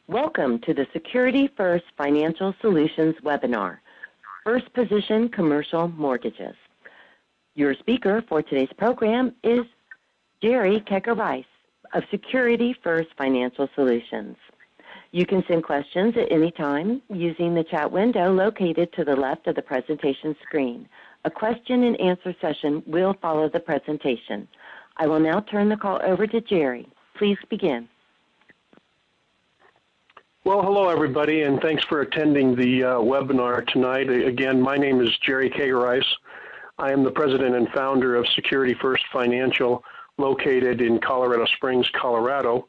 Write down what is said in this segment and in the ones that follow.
Welcome to the Security First Financial Solutions webinar, First Position Commercial Mortgages. Your speaker for today's program is Jerry Kecker-Rice of Security First Financial Solutions. You can send questions at any time using the chat window located to the left of the presentation screen. A question and answer session will follow the presentation. I will now turn the call over to Jerry. Please begin. Well, hello, everybody, and thanks for attending the webinar tonight. Again, my name is Jerry Kecker-Rice. I am the president and founder of Security First Financial, located in Colorado Springs, Colorado.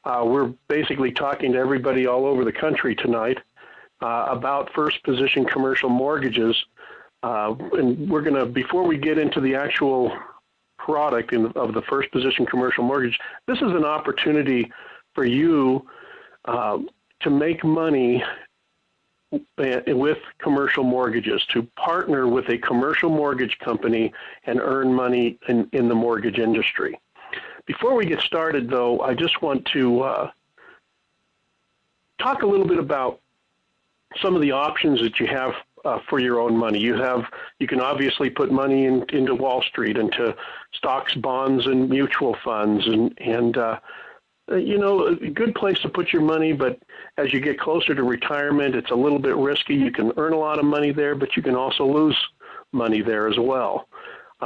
We're basically talking to everybody all over the country tonight about first position commercial mortgages. And we're going to, before we get into the actual product of the first position commercial mortgage, this is an opportunity for you to make money with commercial mortgages, to partner with a commercial mortgage company and earn money in the mortgage industry. Before we get started, though, I just want to talk a little bit about some of the options that you have for your own money. You can obviously put money into Wall Street, into stocks, bonds, and mutual funds, and a good place to put your money, but as you get closer to retirement, it's a little bit risky. You can earn a lot of money there, but you can also lose money there as well,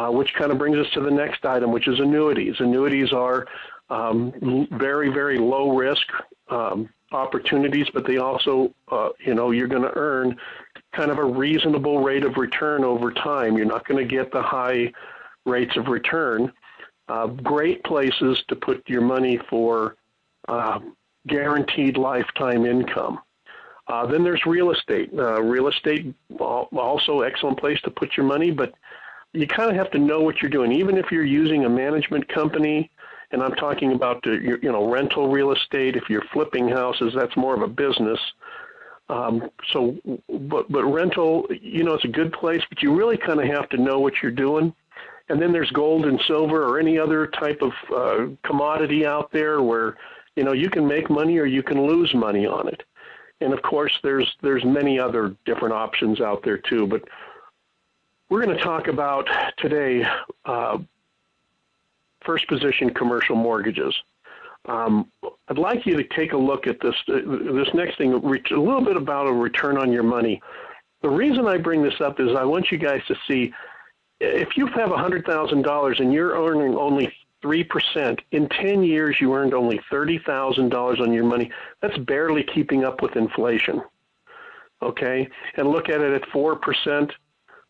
which kind of brings us to the next item, which is annuities. Annuities are very, very low risk opportunities, but they also, you're going to earn kind of a reasonable rate of return over time. You're not going to get the high rates of return. Great places to put your money for guaranteed lifetime income. Then there's real estate. Real estate, also excellent place to put your money, but you kind of have to know what you're doing. Even if you're using a management company, and I'm talking about rental real estate. If you're flipping houses, that's more of a business. But rental, it's a good place, but you really kind of have to know what you're doing. And then there's gold and silver or any other type of commodity out there where, you can make money or you can lose money on it. And of course, there's many other different options out there too. But we're going to talk about today first position commercial mortgages. I'd like you to take a look at this next thing, a little bit about a return on your money. The reason I bring this up is I want you guys to see, if you have $100,000 and you're earning only 3%, in 10 years you earned only $30,000 on your money. That's barely keeping up with inflation. Okay? And look at it at 4%,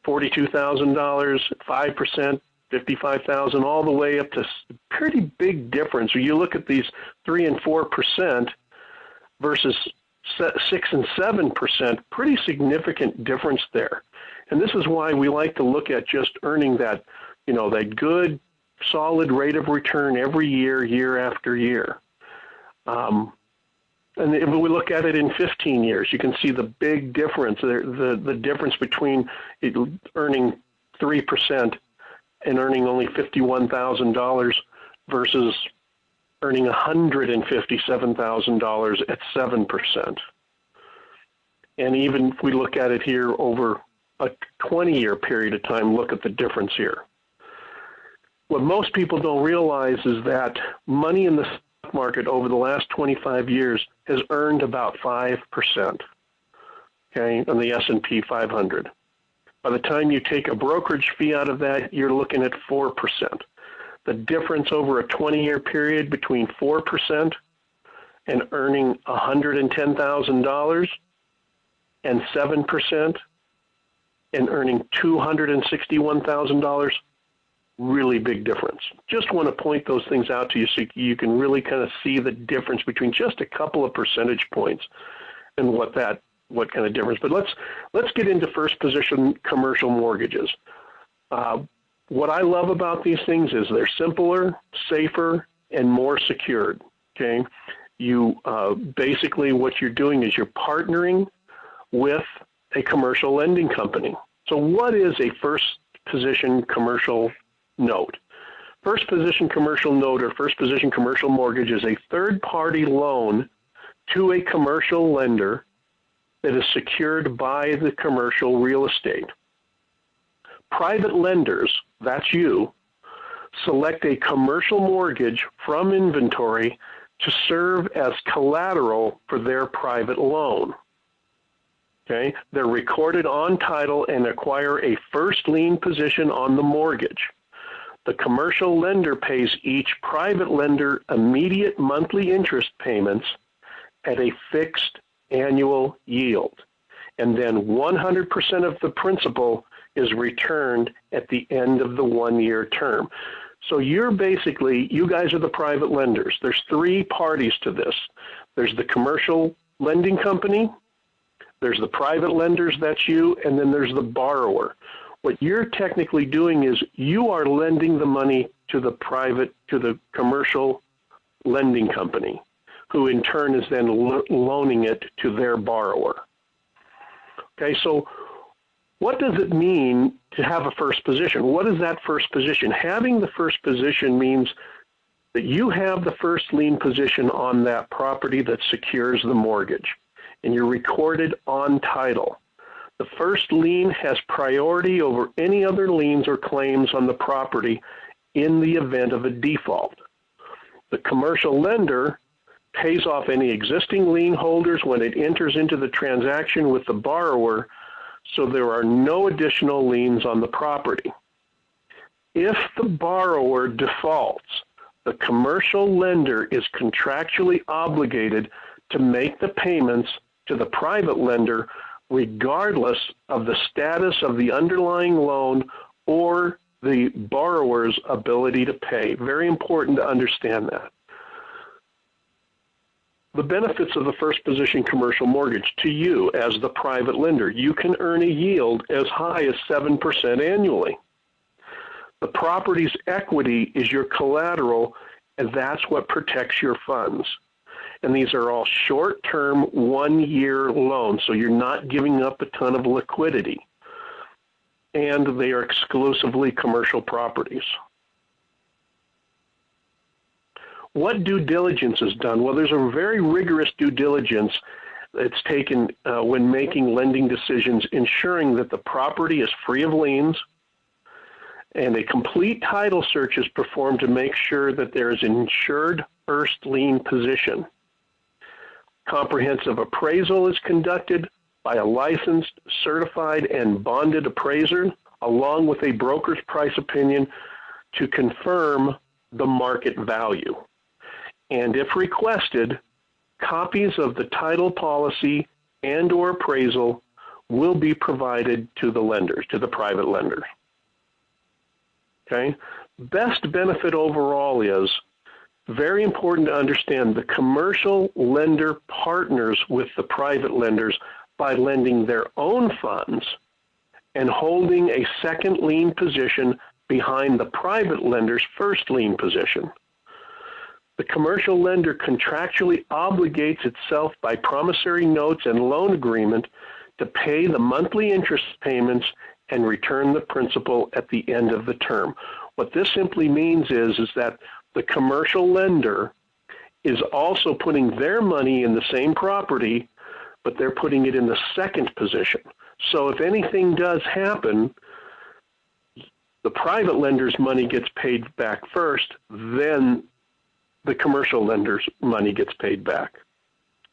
$42,000, 5%, $55,000, all the way up to pretty big difference. You look at these 3 and 4% versus 6 and 7%, pretty significant difference there. And this is why we like to look at just earning that, that good, solid rate of return every year, year after year. And if we look at it in 15 years, you can see the big difference, the difference between earning 3% and earning only $51,000 versus earning $157,000 at 7%. And even if we look at it here over a 20-year period of time, look at the difference here. What most people don't realize is that money in the stock market over the last 25 years has earned about 5%, okay, on the S&P 500. By the time you take a brokerage fee out of that, you're looking at 4%. The difference over a 20-year period between 4% and earning $110,000 and 7% and earning $261,000, really big difference. Just want to point those things out to you so you can really kind of see the difference between just a couple of percentage points and what kind of difference. But let's get into first position commercial mortgages. What I love about these things is they're simpler, safer, and more secured. Okay, you basically what you're doing is you're partnering with a commercial lending company. So what is a first position commercial note? First position commercial note or first position commercial mortgage is a third-party loan to a commercial lender that is secured by the commercial real estate. Private lenders, that's you, select a commercial mortgage from inventory to serve as collateral for their private loan. Okay? They're recorded on title and acquire a first lien position on the mortgage. The commercial lender pays each private lender immediate monthly interest payments at a fixed annual yield. And then 100% of the principal is returned at the end of the 1-year term. So you guys are the private lenders. There's 3 parties to this. There's the commercial lending company, there's the private lenders, that's you, and then there's the borrower. What you're technically doing is you are lending the money to the commercial lending company, who in turn is then loaning it to their borrower. Okay, so what does it mean to have a first position? What is that first position? Having the first position means that you have the first lien position on that property that secures the mortgage, and you're recorded on title. The first lien has priority over any other liens or claims on the property in the event of a default. The commercial lender pays off any existing lien holders when it enters into the transaction with the borrower, so there are no additional liens on the property. If the borrower defaults, the commercial lender is contractually obligated to make the payments to the private lender regardless of the status of the underlying loan or the borrower's ability to pay. Very important to understand that. The benefits of the first position commercial mortgage to you as the private lender: you can earn a yield as high as 7% annually. The property's equity is your collateral, and that's what protects your funds. And these are all short-term, 1-year loans, so you're not giving up a ton of liquidity. And they are exclusively commercial properties. What due diligence is done? Well, there's a very rigorous due diligence that's taken when making lending decisions, ensuring that the property is free of liens, and a complete title search is performed to make sure that there is an insured first lien position. Comprehensive appraisal is conducted by a licensed, certified, and bonded appraiser, along with a broker's price opinion to confirm the market value. And if requested, copies of the title policy and/or appraisal will be provided to the lenders, to the private lenders. Okay? Best benefit overall is very important to understand: the commercial lender partners with the private lenders by lending their own funds and holding a second lien position behind the private lender's first lien position. The commercial lender contractually obligates itself by promissory notes and loan agreement to pay the monthly interest payments and return the principal at the end of the term. What this simply means is that the commercial lender is also putting their money in the same property, but they're putting it in the second position. So if anything does happen, the private lender's money gets paid back first, then the commercial lender's money gets paid back.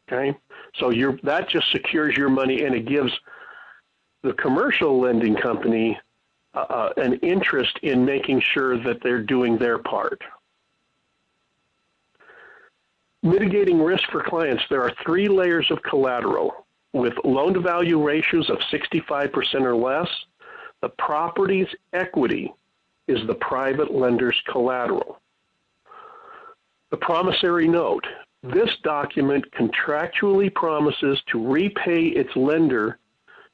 Okay? So that just secures your money, and it gives the commercial lending company an interest in making sure that they're doing their part. Mitigating risk for clients: there are 3 layers of collateral. With loan-to-value ratios of 65% or less, the property's equity is the private lender's collateral. The promissory note: this document contractually promises to repay its lender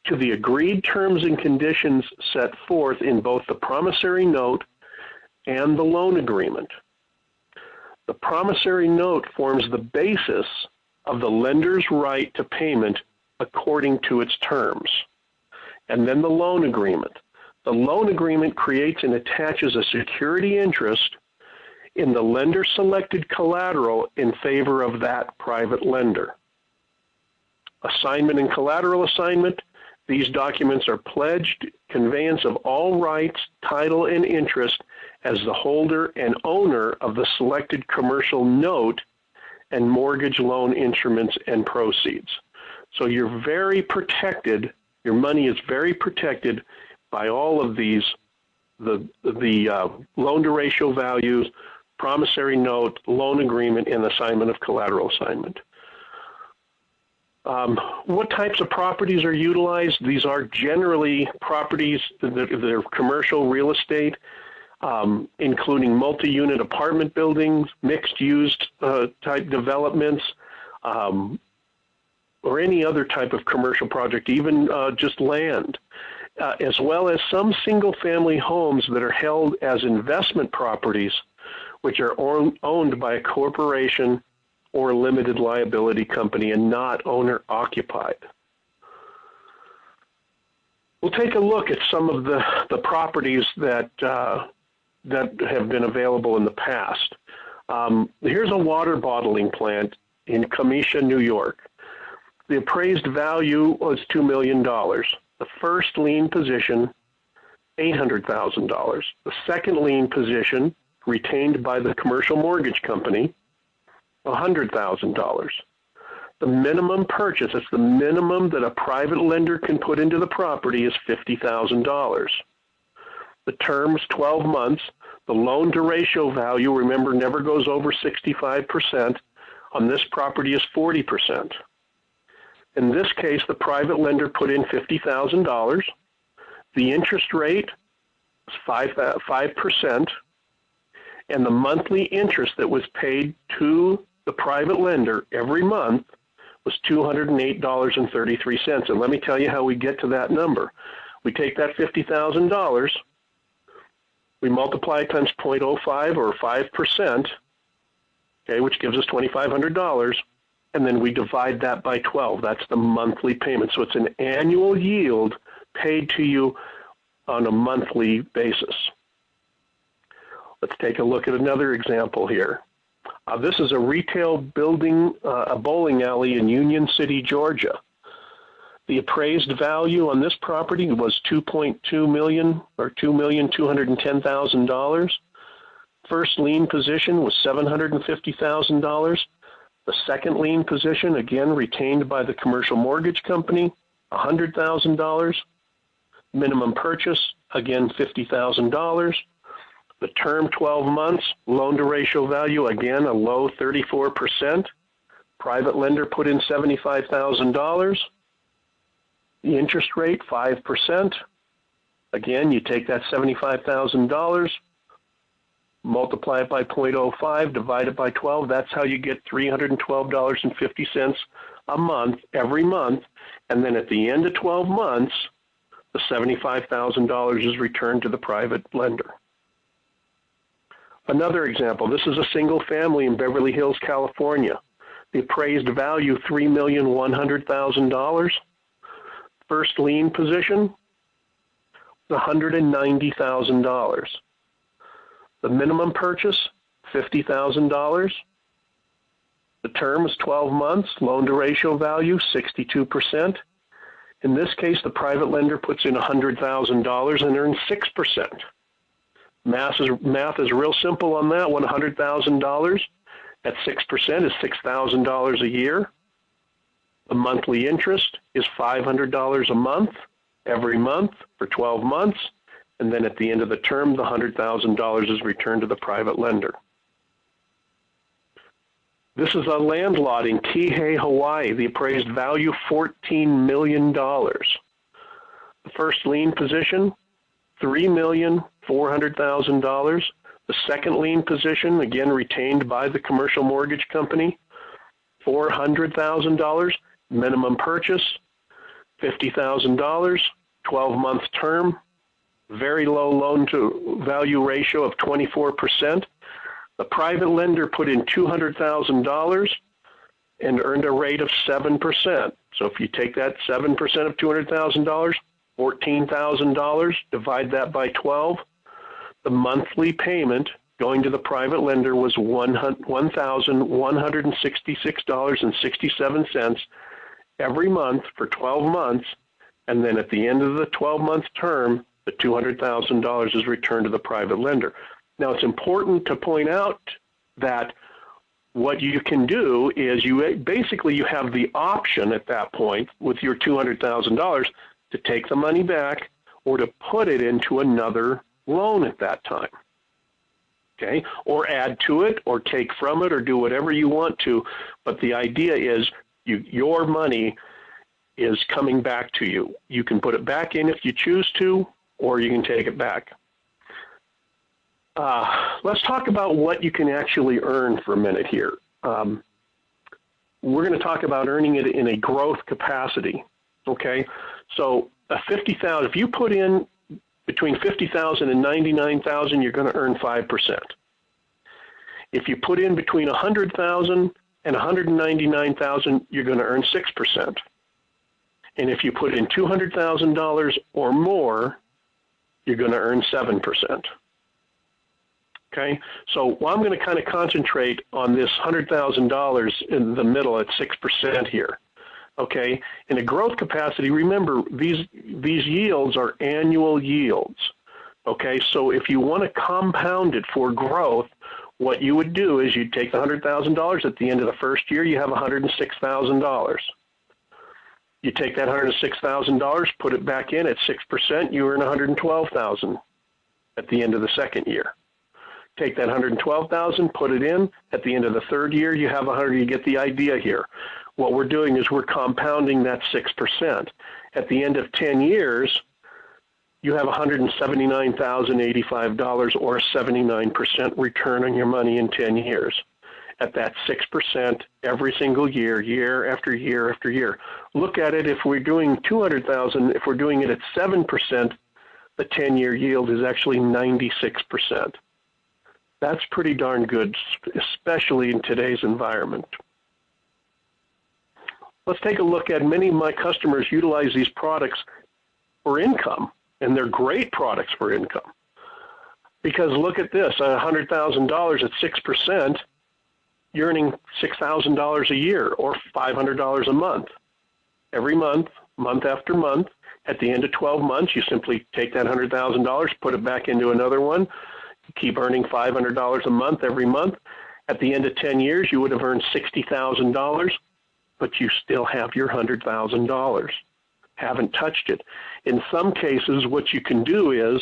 to the agreed terms and conditions set forth in both the promissory note and the loan agreement. The promissory note forms the basis of the lender's right to payment according to its terms. And then the loan agreement. The loan agreement creates and attaches a security interest in the lender-selected collateral in favor of that private lender. Assignment and collateral assignment. These documents are pledged conveyance of all rights, title, and interest as the holder and owner of the selected commercial note and mortgage loan instruments and proceeds. So you're very protected. Your money is very protected by all of these, the loan to ratio values, promissory note, loan agreement, and assignment of collateral assignment. What types of properties are utilized? These are generally properties that are commercial real estate, including multi-unit apartment buildings, mixed-use type developments, or any other type of commercial project, even just land, as well as some single-family homes that are held as investment properties, which are owned by a corporation or a limited liability company and not owner-occupied. We'll take a look at some of the properties that have been available in the past. Here's a water bottling plant in Camisha, New York. The appraised value was $2 million. The first lien position, $800,000. The second lien position, retained by the commercial mortgage company, $100,000. The minimum purchase, that's the minimum that a private lender can put into the property, is $50,000. The term's 12 months. The loan to ratio value, remember, never goes over 65%. On this property is 40%. In this case, the private lender put in $50,000. The interest rate is 5%, and the monthly interest that was paid to the private lender every month was $208.33. And let me tell you how we get to that number. We take that $50,000, we multiply it times 0.05 or 5%, okay, which gives us $2,500, and then we divide that by 12. That's the monthly payment. So it's an annual yield paid to you on a monthly basis. Let's take a look at another example here. This is a retail building, a bowling alley in Union City, Georgia. The appraised value on this property was $2.2 million or $2,210,000. First lien position was $750,000. The second lien position, again retained by the commercial mortgage company, $100,000. Minimum purchase, again $50,000. The term 12 months, loan to ratio value, again a low 34%. Private lender put in $75,000. The interest rate, 5%. Again, you take that $75,000, multiply it by 0.05, divide it by 12. That's how you get $312.50 a month, every month. And then at the end of 12 months, the $75,000 is returned to the private lender. Another example, this is a single family in Beverly Hills, California. The appraised value, $3,100,000. First lien position, $190,000. The minimum purchase, $50,000. The term is 12 months, loan to ratio value, 62%. In this case, the private lender puts in $100,000 and earns 6%. Math is real simple on that. $100,000 at 6% is $6,000 a year. The monthly interest is $500 a month, every month for 12 months. And then at the end of the term, the $100,000 is returned to the private lender. This is a land lot in Kihei, Hawaii. The appraised value, $14 million. The first lien position, $3,400,000. The second lien position, again retained by the commercial mortgage company, $400,000. Minimum purchase, $50,000. 12-month term. Very low loan to value ratio of 24%. The private lender put in $200,000 and earned a rate of 7%. So if you take that 7% of $200,000, $14,000, divide that by 12, the monthly payment going to the private lender was $1,166.67, every month for 12 months, and then at the end of the 12-month term, the $200,000 is returned to the private lender. Now, it's important to point out that what you can do is you have the option at that point with your $200,000 to take the money back or to put it into another loan at that time. Okay, or add to it, or take from it, or do whatever you want to. But the idea is your money is coming back to you. You can put it back in if you choose to, or you can take it back. Let's talk about what you can actually earn for a minute here. We're going to talk about earning it in a growth capacity. Okay, so a $50,000. If you put in between $50,000 and $99,000, you're going to earn 5%. If you put in between $100,000 and $199,000, you're going to earn 6%. And if you put in $200,000 or more, you're going to earn 7%. Okay, so I'm going to kind of concentrate on this $100,000 in the middle at 6% here. Okay, in a growth capacity, remember these yields are annual yields. Okay, so if you want to compound it for growth, what you would do is you'd take the $100,000 at the end of the first year, you have $106,000. You take that $106,000, put it back in at 6%, you earn $112,000 at the end of the second year. Take that $112,000, put it in. At the end of the third year, you have $100,000. You get the idea here. What we're doing is we're compounding that 6%. At the end of 10 years, you have $179,085, or a 79% return on your money in 10 years. At that 6% every single year, year after year after year. Look at it. If we're doing $200,000, if we're doing it at 7%, the 10-year yield is actually 96%. That's pretty darn good, especially in today's environment. Let's take a look at many of my customers utilize these products for income, and they're great products for income. Because look at this, $100,000 at 6%, you're earning $6,000 a year or $500 a month. Every month, month after month, at the end of 12 months, you simply take that $100,000, put it back into another one, keep earning $500 a month every month. At the end of 10 years, you would have earned $60,000, but you still have your $100,000. Haven't touched it. In some cases, what you can do is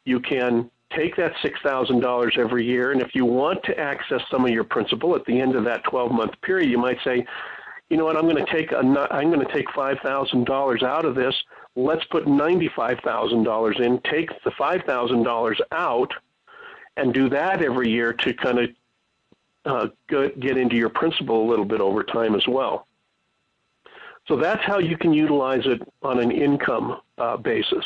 you can take that $6,000 every year, and if you want to access some of your principal at the end of that 12-month period, you might say, you know what, I'm going to take $5,000 out of this. Let's put $95,000 in, take the $5,000 out, and do that every year to kind of get into your principal a little bit over time as well. So that's how you can utilize it on an income basis.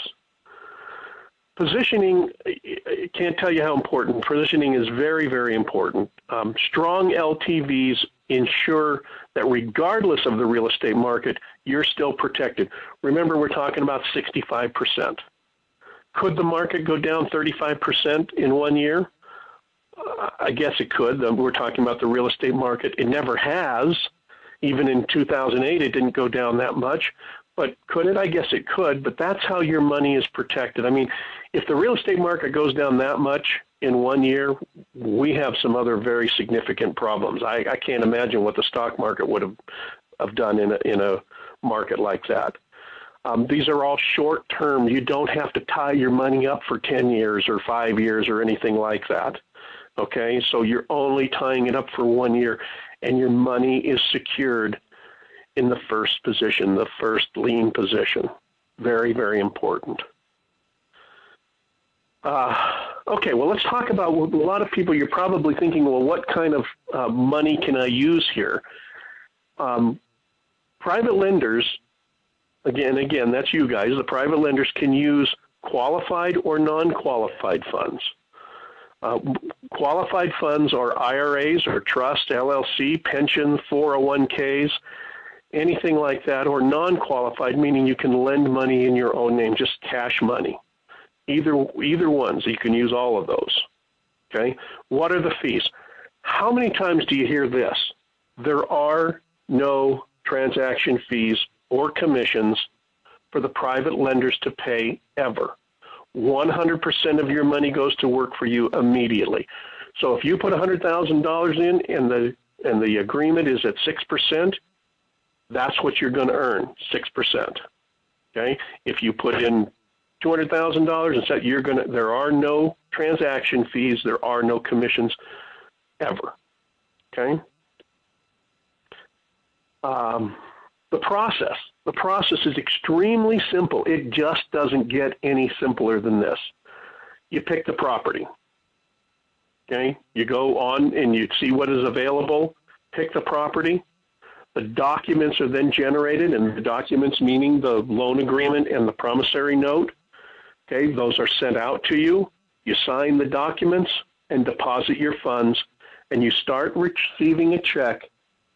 Positioning, I can't tell you how important. Positioning is very, very important. Strong LTVs ensure that regardless of the real estate market, you're still protected. Remember, we're talking about 65%. Could the market go down 35% in 1 year? I guess it could. We're talking about the real estate market. It never has. Even in 2008, it didn't go down that much. But could it? I guess it could. But that's how your money is protected. I mean, if the real estate market goes down that much in 1 year, we have some other very significant problems. I can't imagine what the stock market would have done in a market like that. These are all short term. You don't have to tie your money up for 10 years or 5 years or anything like that. Okay, so you're only tying it up for 1 year, and your money is secured in the first position, the first lien position. Very, very important. Okay, well, let's talk about a lot of people. You're probably thinking, well, what kind of money can I use here? Private lenders, again, that's you guys. The private lenders can use qualified or non-qualified funds. Qualified funds are IRAs or trust, LLC, pension, 401ks, anything like that, or non-qualified, meaning you can lend money in your own name, just cash money. Either ones, you can use all of those. Okay? What are the fees? How many times do you hear this? There are no transaction fees or commissions for the private lenders to pay ever. 100% of your money goes to work for you immediately. So if you put $100,000 in and the agreement is at 6%, that's what you're going to earn, 6%. Okay? If you put in $200,000 and said there are no transaction fees, there are no commissions ever. Okay? The process is extremely simple. It just doesn't get any simpler than this. You pick the property. Okay? You go on and you see what is available, pick the property. The documents are then generated, and the documents meaning the loan agreement and the promissory note. Okay, those are sent out to you. You sign the documents and deposit your funds, and you start receiving a check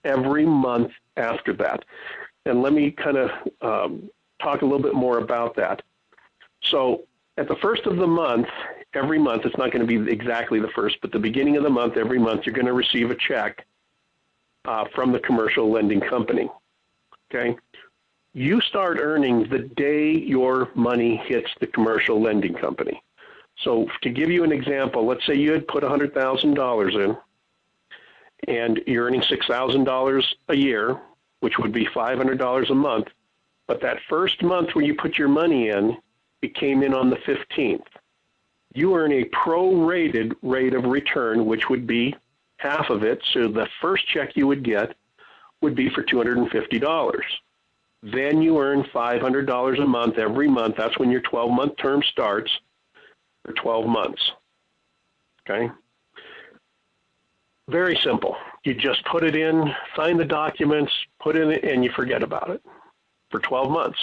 every month after that. And let me kind of talk a little bit more about that. So at the first of the month, every month, it's not going to be exactly the first, but the beginning of the month, every month, you're going to receive a check from the commercial lending company. Okay? You start earning the day your money hits the commercial lending company. So to give you an example, let's say you had put $100,000 in, and you're earning $6,000 a year, which would be $500 a month. But that first month where you put your money in, it came in on the 15th. You earn a prorated rate of return, which would be half of it. So the first check you would get would be for $250. Then you earn $500 a month every month. That's when your 12-month term starts for 12 months. Okay? Very simple. You just put it in, sign the documents, put in it, and you forget about it for 12 months.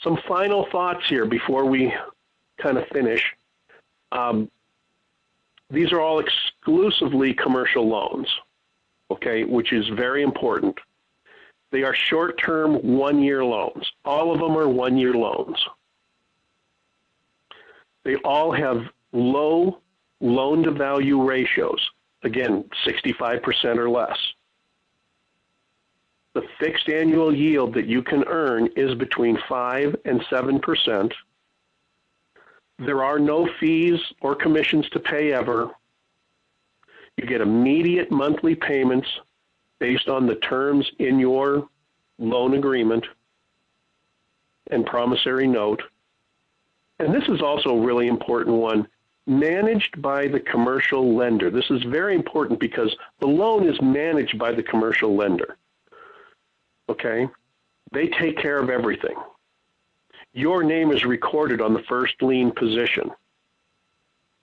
Some final thoughts here before we kind of finish. These are all exclusively commercial loans, okay, which is very important. They are short-term, one-year loans. All of them are one-year loans. They all have low loan-to-value ratios. Again, 65% or less. The fixed annual yield that you can earn is between 5 and 7%. There are no fees or commissions to pay ever. You get immediate monthly payments based on the terms in your loan agreement and promissory note. And this is also a really important one, managed by the commercial lender. This is very important because the loan is managed by the commercial lender. Okay? They take care of everything. Your name is recorded on the first lien position.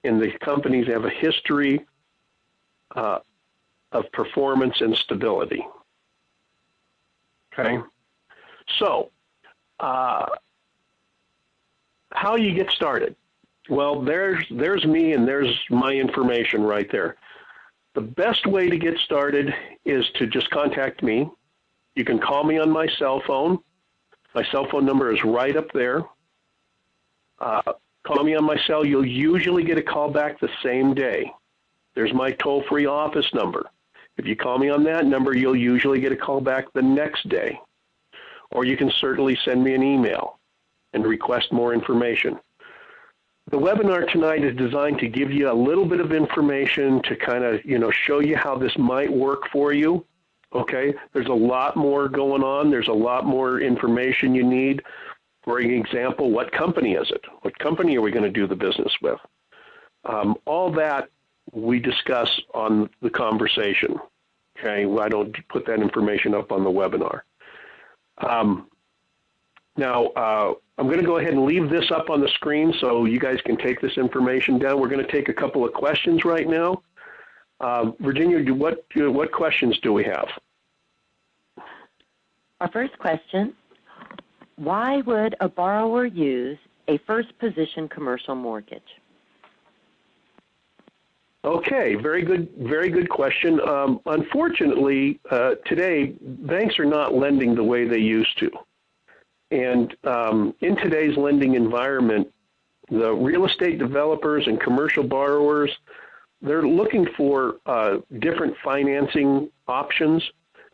And the companies have a history of performance and stability. Okay? So, how you get started? Well, there's me and there's my information right there. The best way to get started is to just contact me. You can call me on my cell phone. My cell phone number is right up there. Call me on my cell. You'll usually get a call back the same day. There's my toll-free office number. If you call me on that number, you'll usually get a call back the next day. Or you can certainly send me an email and request more information. The webinar tonight is designed to give you a little bit of information to kind of, show you how this might work for you. Okay, there's a lot more going on. There's a lot more information you need. For example, what company is it? What company are we going to do the business with? All that we discuss on the conversation. Okay, I don't put that information up on the webinar. Now, I'm going to go ahead and leave this up on the screen so you guys can take this information down. We're going to take a couple of questions right now. Virginia, what questions do we have? Our first question, why would a borrower use a first position commercial mortgage? Okay, very good question. Unfortunately, today, banks are not lending the way they used to. And in today's lending environment, the real estate developers and commercial borrowers, they're looking for different financing options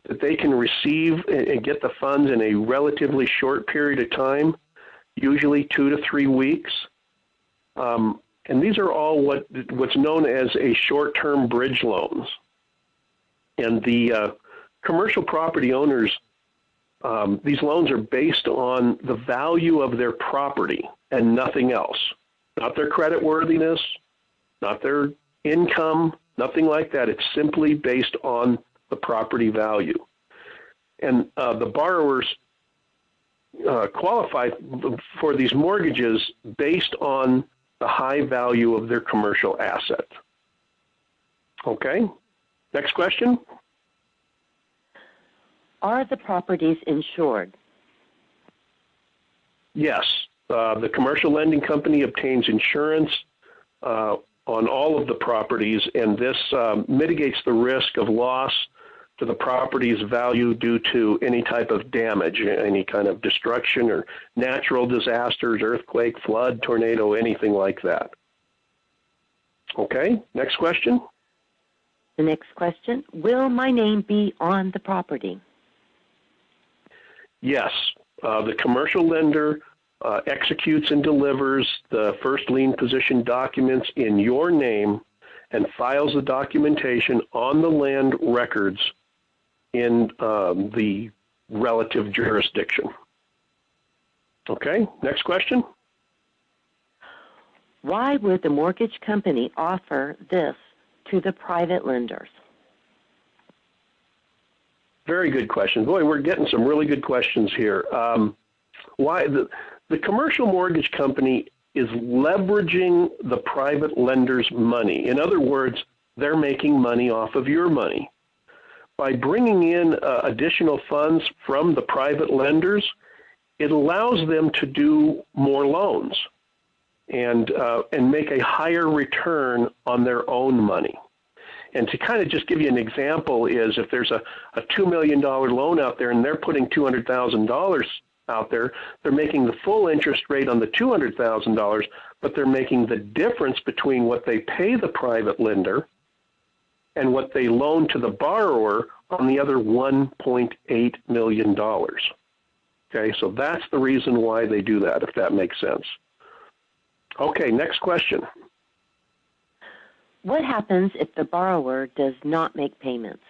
that they can receive and get the funds in a relatively short period of time, usually 2 to 3 weeks. And these are all what's known as a short-term bridge loans. And the commercial property owners, these loans are based on the value of their property and nothing else. Not their credit worthiness, not their income, nothing like that. It's simply based on the property value. And the borrowers qualify for these mortgages based on the high value of their commercial asset. Okay, next question. Are the properties insured? Yes, the commercial lending company obtains insurance on all of the properties, and this mitigates the risk of loss to the property's value due to any type of damage, any kind of destruction or natural disasters, earthquake, flood, tornado, anything like that. Okay, next question. The next question, will my name be on the property? Yes, the commercial lender executes and delivers the first lien position documents in your name and files the documentation on the land records in the relative jurisdiction. Okay, next question. Why would the mortgage company offer this to the private lenders? Very good question. Boy, we're getting some really good questions here. Why the commercial mortgage company is leveraging the private lender's money. In other words, they're making money off of your money. By bringing in additional funds from the private lenders, it allows them to do more loans and make a higher return on their own money. And to kind of just give you an example is if there's a $2 million loan out there and they're putting $200,000 out there, they're making the full interest rate on the $200,000, but they're making the difference between what they pay the private lender and what they loan to the borrower on the other $1.8 million. Okay, so that's the reason why they do that, if that makes sense. Okay, next question. What happens if the borrower does not make payments?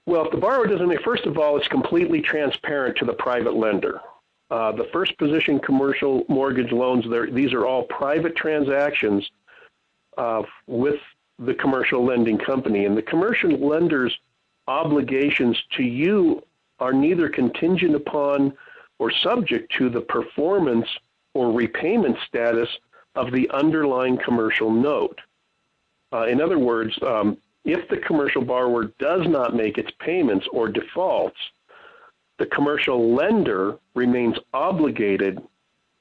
Well, if the borrower doesn't make, first of all, it's completely transparent to the private lender. The first position commercial mortgage loans, these are all private transactions with the commercial lending company. And the commercial lender's obligations to you are neither contingent upon or subject to the performance or repayment status of the underlying commercial note. In other words, if the commercial borrower does not make its payments or defaults, the commercial lender remains obligated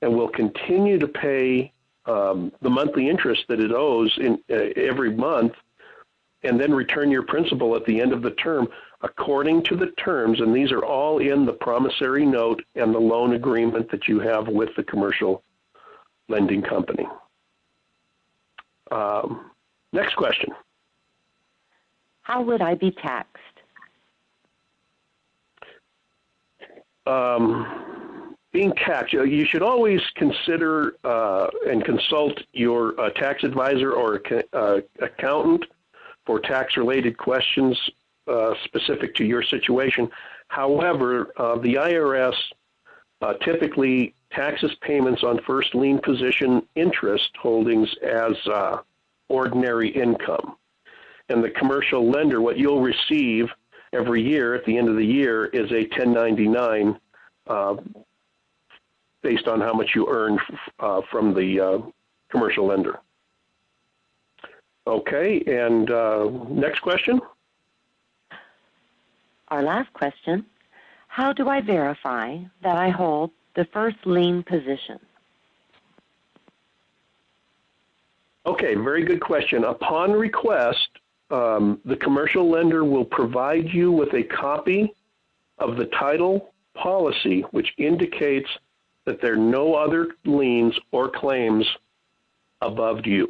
and will continue to pay the monthly interest that it owes in every month, and then return your principal at the end of the term according to the terms, and these are all in the promissory note and the loan agreement that you have with the commercial lending company. Next question. How would I be taxed? Being taxed, you should always consider and consult your tax advisor or accountant for tax-related questions specific to your situation. However, the IRS typically taxes payments on first lien position interest holdings as ordinary income. And the commercial lender, what you'll receive every year at the end of the year is a 1099 based on how much you earned from the commercial lender. Okay, and next question. Our last question, how do I verify that I hold the first lien position? Okay, very good question. Upon request, the commercial lender will provide you with a copy of the title policy, which indicates that there are no other liens or claims above you.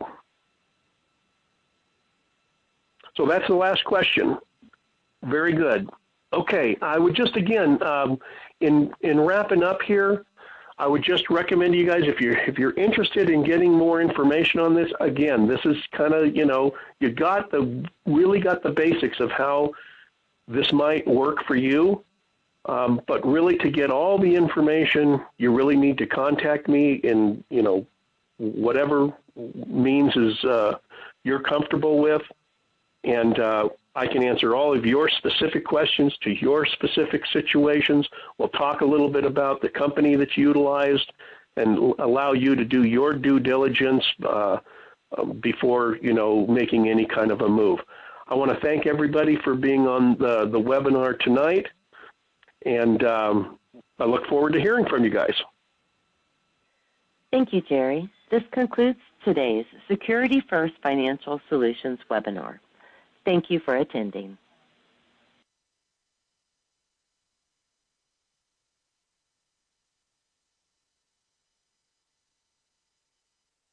So that's the last question. Very good. Okay, I would just again, in wrapping up here, I would just recommend to you guys, if you're interested in getting more information on this, again, this is kind of, you really got the basics of how this might work for you. But really, to get all the information, you really need to contact me in, whatever means is you're comfortable with. And I can answer all of your specific questions to your specific situations. We'll talk a little bit about the company that you utilized and allow you to do your due diligence before, making any kind of a move. I want to thank everybody for being on the webinar tonight, and I look forward to hearing from you guys. Thank you, Jerry. This concludes today's Security First Financial Solutions webinar. Thank you for attending.